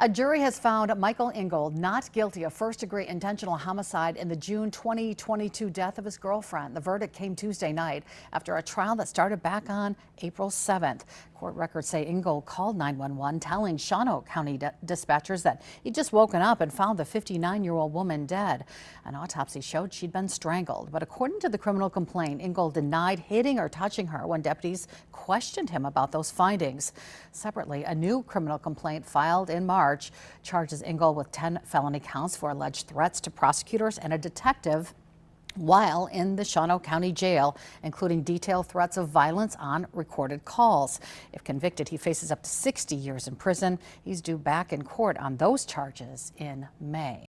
A jury has found Michael Ingold not guilty of first-degree intentional homicide in the June 2022 death of his girlfriend. The verdict came Tuesday night after a trial that started back on April 7th. Court records say Ingold called 911 telling Shawano County dispatchers that he'd just woken up and found the 59-year-old woman dead. An autopsy showed she'd been strangled, but according to the criminal complaint, Ingold denied hitting or touching her when deputies questioned him about those findings. Separately, a new criminal complaint filed in March charges Ingold with 10 felony counts for alleged threats to prosecutors and a detective while in the Shawano County Jail, including detailed threats of violence on recorded calls. If convicted, he faces up to 60 years in prison. He's due back in court on those charges in May.